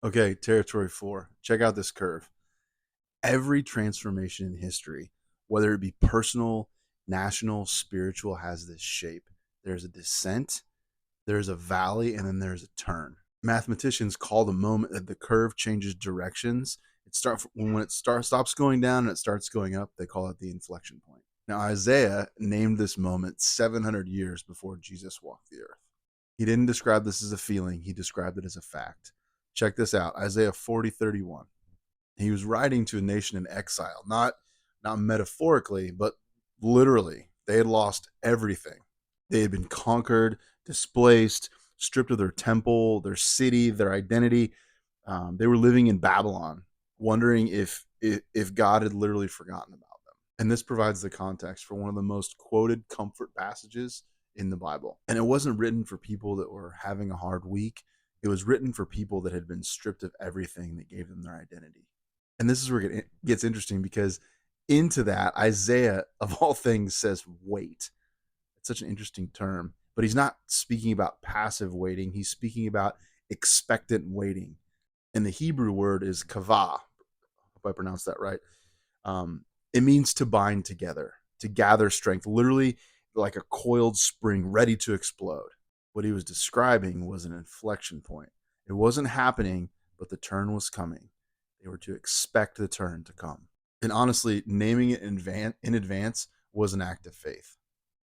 Okay, territory 4. Check out this curve. Every transformation in history, whether it be personal, national, spiritual, has this shape. There's a descent, there's a valley, and then there's a turn. Mathematicians call the moment that the curve changes directions. It stops going down and it starts going up. They call it the inflection point. Now Isaiah named this moment 700 years before Jesus walked the earth. He didn't describe this as a feeling, he described it as a fact. Check this out, Isaiah 40:31. He was writing to a nation in exile, not metaphorically, but literally. They had lost everything. They had been conquered, displaced, stripped of their temple, their city, their identity. They were living in Babylon, wondering if God had literally forgotten about them. And this provides the context for one of the most quoted comfort passages in the Bible. And it wasn't written for people that were having a hard week. It was written for people that had been stripped of everything that gave them their identity. And this is where it gets interesting, because into that, Isaiah, of all things, says wait. It's such an interesting term, but he's not speaking about passive waiting. He's speaking about expectant waiting. And the Hebrew word is kavah. Hope I pronounced that right. It means to bind together, to gather strength, literally like a coiled spring ready to explode. What he was describing was an inflection point. It wasn't happening, but the turn was coming. They were to expect the turn to come. And honestly, naming it in advance was an act of faith.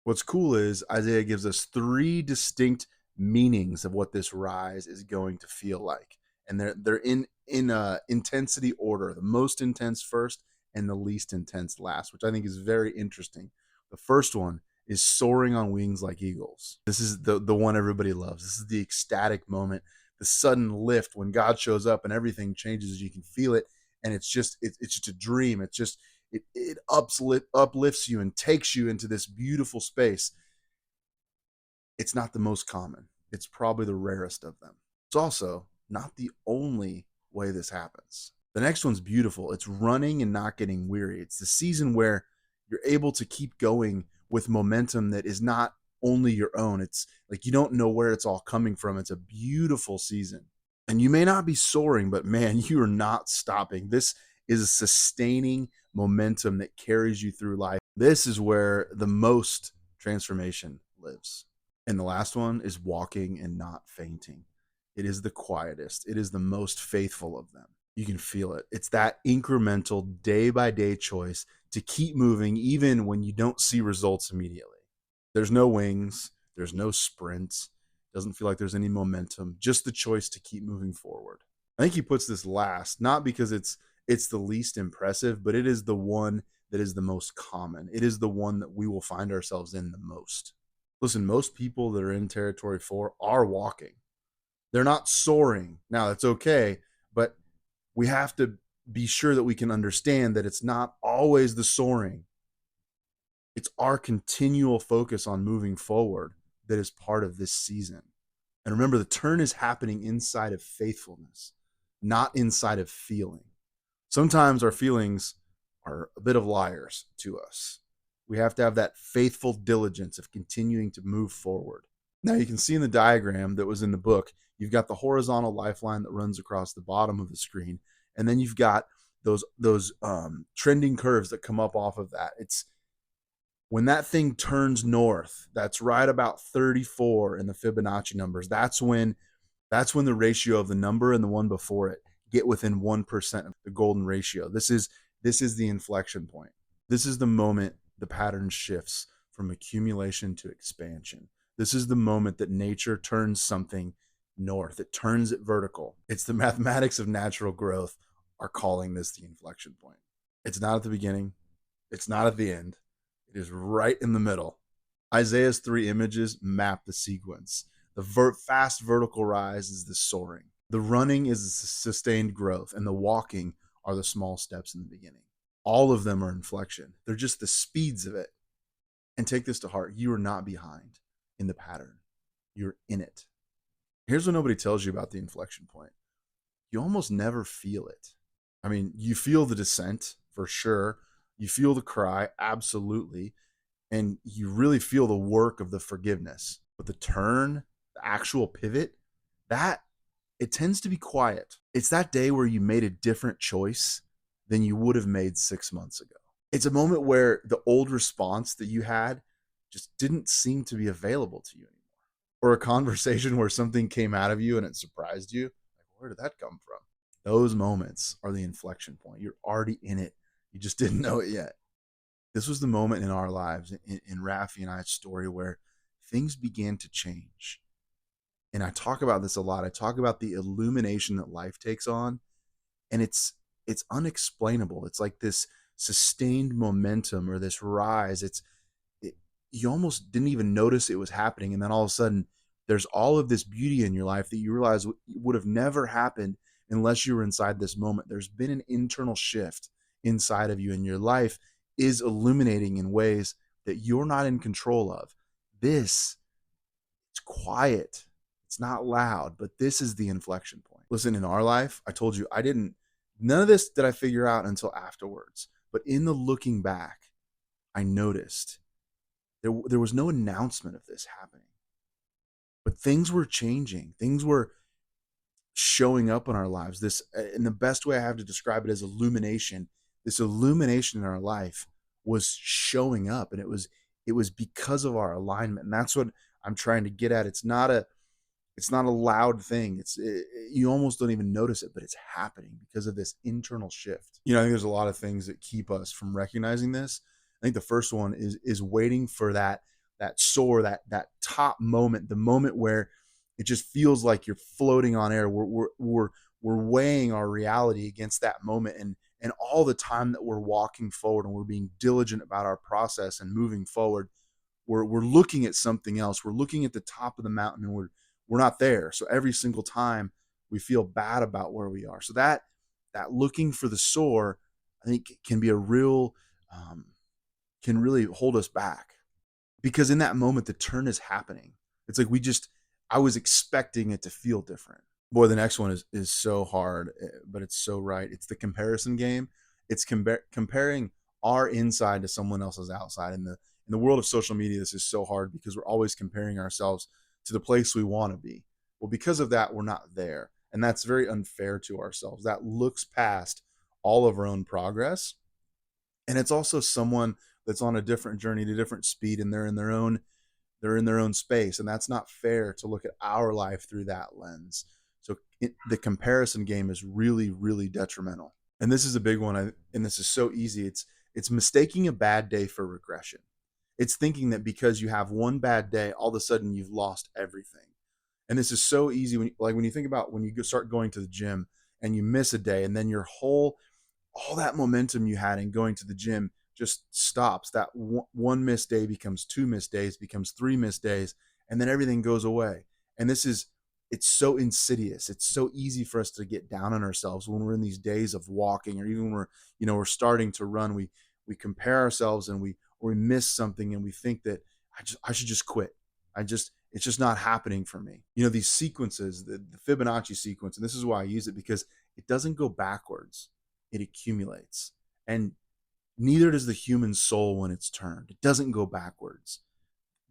What's cool is Isaiah gives us three distinct meanings of what this rise is going to feel like. And they're in intensity order, the most intense first and the least intense last, which I think is very interesting. The first one is soaring on wings like eagles. This is the one everybody loves. This is the ecstatic moment, the sudden lift when God shows up and everything changes. You can feel it, and it's just a dream. It uplifts you and takes you into this beautiful space. It's not the most common. It's probably the rarest of them. It's also not the only way this happens. The next one's beautiful. It's running and not getting weary. It's the season where you're able to keep going with momentum that is not only your own. It's like you don't know where it's all coming from. It's a beautiful season. And you may not be soaring, but man, you are not stopping. This is a sustaining momentum that carries you through life. This is where the most transformation lives. And the last one is walking and not fainting. It is the quietest. It is the most faithful of them. You can feel it. It's that incremental day by day choice to keep moving even when you don't see results immediately. There's no wings, there's no sprints, doesn't feel like there's any momentum, just the choice to keep moving forward. I think he puts this last, not because it's the least impressive, but it is the one that is the most common. It is the one that we will find ourselves in the most. Listen, most people that are in territory 4 are walking. They're not soaring. Now, that's okay, but we have to be sure that we can understand that it's not always the soaring. It's our continual focus on moving forward that is part of this season. And remember, the turn is happening inside of faithfulness, not inside of feeling. Sometimes our feelings are a bit of liars to us. We have to have that faithful diligence of continuing to move forward. Now, you can see in the diagram that was in the book, you've got the horizontal lifeline that runs across the bottom of the screen, and then you've got those trending curves that come up off of that. It's when that thing turns north, that's right about 34 in the Fibonacci numbers. That's when the ratio of the number and the one before it get within 1% of the golden ratio. This is the inflection point. This is the moment the pattern shifts from accumulation to expansion. This is the moment that nature turns something north. It turns it vertical. It's the mathematics of natural growth are calling this the inflection point. It's not at the beginning. It's not at the end. It is right in the middle. Isaiah's 3 images map the sequence. The fast vertical rise is the soaring. The running is the sustained growth, and the walking are the small steps in the beginning. All of them are inflection. They're just the speeds of it. And take this to heart. You are not behind in the pattern. You're in it. Here's what nobody tells you about the inflection point. You almost never feel it. I mean, you feel the descent for sure. You feel the cry, absolutely. And you really feel the work of the forgiveness. But the turn, the actual pivot, that it tends to be quiet. It's that day where you made a different choice than you would have made 6 months ago. It's a moment where the old response that you had just didn't seem to be available to you anymore. Or a conversation where something came out of you and it surprised you. Like, where did that come from? Those moments are the inflection point. You're already in it. You just didn't know it yet. This was the moment in our lives, in Rafi and I's story, where things began to change. And I talk about this a lot. I talk about the illumination that life takes on, and it's unexplainable. It's like this sustained momentum or this rise. It, you almost didn't even notice it was happening, and then all of a sudden there's all of this beauty in your life that you realize would have never happened unless you were inside this moment. There's been an internal shift inside of you, and your life is illuminating in ways that you're not in control of. This, it's quiet, it's not loud, but this is the inflection point. Listen, in our life, I told you, none of this did I figure out until afterwards. But in the looking back, I noticed there was no announcement of this happening. But things were changing. Things were showing up in our lives. This, and the best way I have to describe it is illumination. This illumination in our life was showing up, and it was because of our alignment. And that's what I'm trying to get at. It's not a loud thing. You almost don't even notice it, but it's happening because of this internal shift. I think there's a lot of things that keep us from recognizing this. I think the first one is waiting for that soar, that top moment, the moment where it just feels like you're floating on air. We're weighing our reality against that moment, and all the time that we're walking forward and we're being diligent about our process and moving forward, we're looking at something else. We're looking at the top of the mountain, and we're not there. So every single time we feel bad about where we are. So that looking for the soar, I think, can be a real can really hold us back, because in that moment the turn is happening. It's like I was expecting it to feel different. Boy, the next one is so hard, but it's so right. It's the comparison game. It's comparing our inside to someone else's outside. In the world of social media, this is so hard because we're always comparing ourselves to the place we want to be. Well, because of that, we're not there. And that's very unfair to ourselves. That looks past all of our own progress. And it's also someone that's on a different journey, at a different speed, and they're in their own space. And that's not fair to look at our life through that lens. So the comparison game is really, really detrimental. And this is a big one. And this is so easy. It's mistaking a bad day for regression. It's thinking that because you have one bad day, all of a sudden you've lost everything. And this is so easy when you think about when you start going to the gym and you miss a day, and then all that momentum you had in going to the gym just stops. That one missed day becomes two missed days, becomes three missed days, and then everything goes away. And it's so insidious. It's so easy for us to get down on ourselves when we're in these days of walking, or even when we're starting to run. We compare ourselves, and we miss something, and we think that I should just quit. It's just not happening for me. These sequences, the Fibonacci sequence, and this is why I use it, because it doesn't go backwards. It accumulates. And neither does the human soul when it's turned. It doesn't go backwards.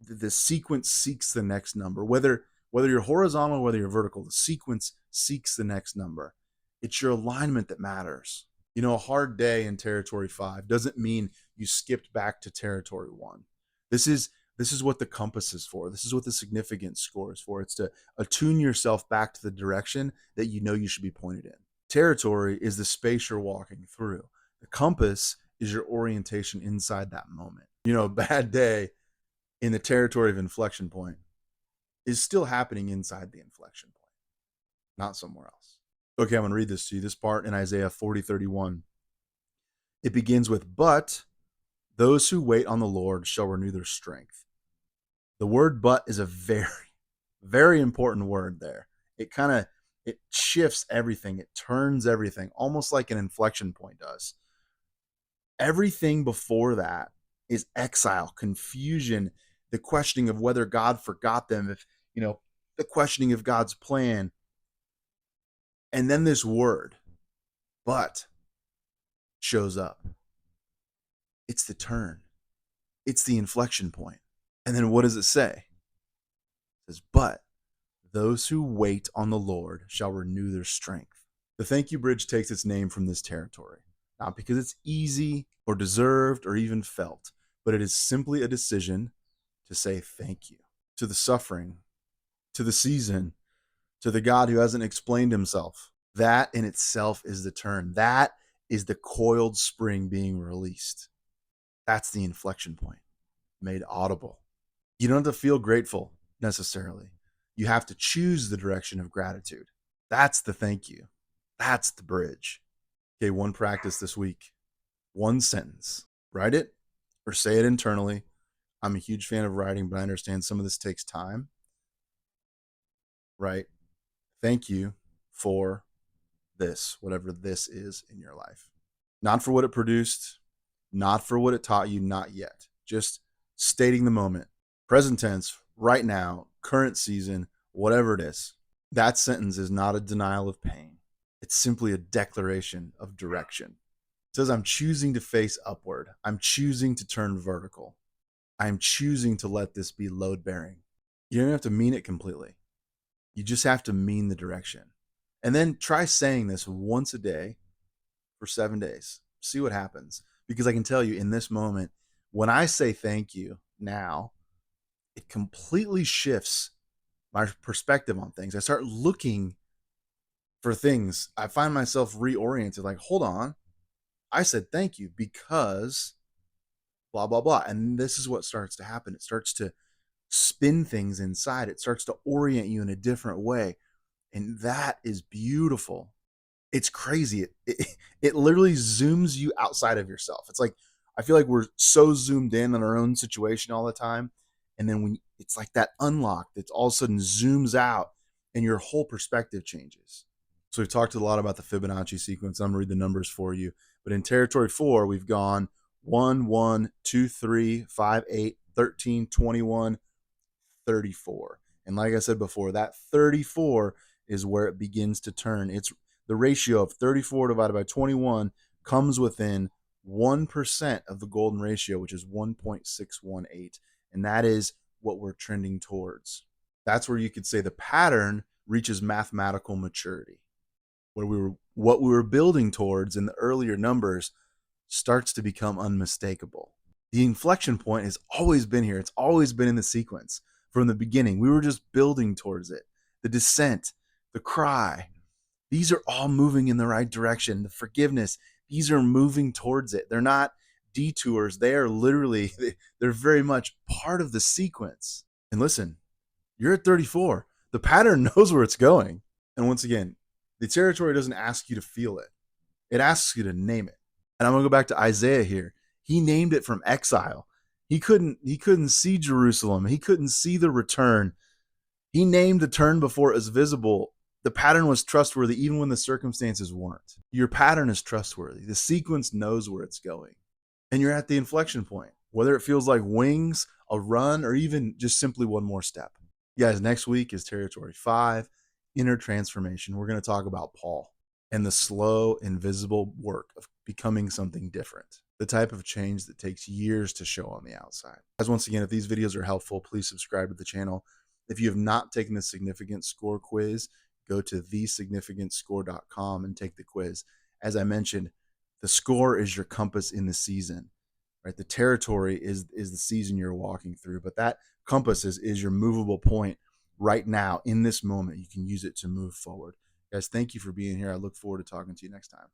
The sequence seeks the next number. Whether you're horizontal or whether you're vertical, the sequence seeks the next number. It's your alignment that matters. A hard day in territory 5 doesn't mean you skipped back to territory 1. This is what the compass is for. This is what the significance score is for. It's to attune yourself back to the direction that you should be pointed in. Territory is the space you're walking through. The compass is your orientation inside that moment. A bad day in the territory of inflection point is still happening inside the inflection point, not somewhere else. Okay, I'm going to read this to you. This part in Isaiah 40:31. It begins with, "But those who wait on the Lord shall renew their strength." The word "but" is a very, very important word there. It shifts everything. It turns everything, almost like an inflection point does. Everything before that is exile, confusion, the questioning of whether God forgot them, the questioning of God's plan. And then this word, "but," shows up. It's the turn. It's the inflection point. And then what does it say? It says, "But Those who wait on the Lord shall renew their strength. The thank you bridge takes its name from this territory, not because it's easy or deserved or even felt, but it is simply a decision to say thank you to the suffering, to the season, to the God who hasn't explained himself. That in itself is the turn. That is the coiled spring being released. That's the inflection point made audible. You don't have to feel grateful necessarily. You have to choose the direction of gratitude. That's the thank you. That's the bridge. Okay, one practice this week. One sentence. Write it or say it internally. I'm a huge fan of writing, but I understand some of this takes time. Right? Thank you for this, whatever this is in your life. Not for what it produced, not for what it taught you, not yet. Just stating the moment. Present tense, right now, current season, whatever it is. That sentence is not a denial of pain. It's simply a declaration of direction. It says, I'm choosing to face upward. I'm choosing to turn vertical. I'm choosing to let this be load bearing. You don't have to mean it completely. You just have to mean the direction. And then try saying this once a day for 7 days. See what happens. Because I can tell you in this moment, when I say thank you now, it completely shifts my perspective on things. I start looking for things. I find myself reoriented, like, hold on. I said thank you because blah, blah, blah. And this is what starts to happen. It starts to spin things inside. It starts to orient you in a different way. And that is beautiful. It's crazy. It literally zooms you outside of yourself. It's like, I feel like we're so zoomed in on our own situation all the time. And then when it's like that unlock that all of a sudden zooms out and your whole perspective changes. So we've talked a lot about the Fibonacci sequence. I'm gonna read the numbers for you. But in territory 4, we've gone 1, 1, 2, 3, 5, 8, 13, 21, 34. And like I said before, that 34 is where it begins to turn. It's the ratio of 34 divided by 21 comes within 1% of the golden ratio, which is 1.618. And that is what we're trending towards. That's where you could say the pattern reaches mathematical maturity, where what we were building towards in the earlier numbers starts to become unmistakable. The inflection point has always been here. It's always been in the sequence from the beginning. We were just building towards it. The descent, the cry, these are all moving in the right direction. The forgiveness, these are moving towards it. They're not detours. They are literally, they're very much part of the sequence. And listen, you're at 34. The pattern knows where it's going. And once again, the territory doesn't ask you to feel it. It asks you to name it. And I'm going to go back to Isaiah here. He named it from exile. He couldn't see Jerusalem. He couldn't see the return. He named the turn before it was visible. The pattern was trustworthy even when the circumstances weren't. Your pattern is trustworthy. The sequence knows where it's going. And you're at the inflection point, whether it feels like wings, a run, or even just simply one more step. Guys, next week is territory 5, inner transformation. We're going to talk about Paul and the slow, invisible work of becoming something different. The type of change that takes years to show on the outside. Guys, once again, if these videos are helpful, please subscribe to the channel. If you have not taken the Significant Score quiz, go to thesignificantscore.com and take the quiz. As I mentioned, the score is your compass in the season, right? The territory is the season you're walking through, but that compass is your movable point right now in this moment. You can use it to move forward. Guys, thank you for being here. I look forward to talking to you next time.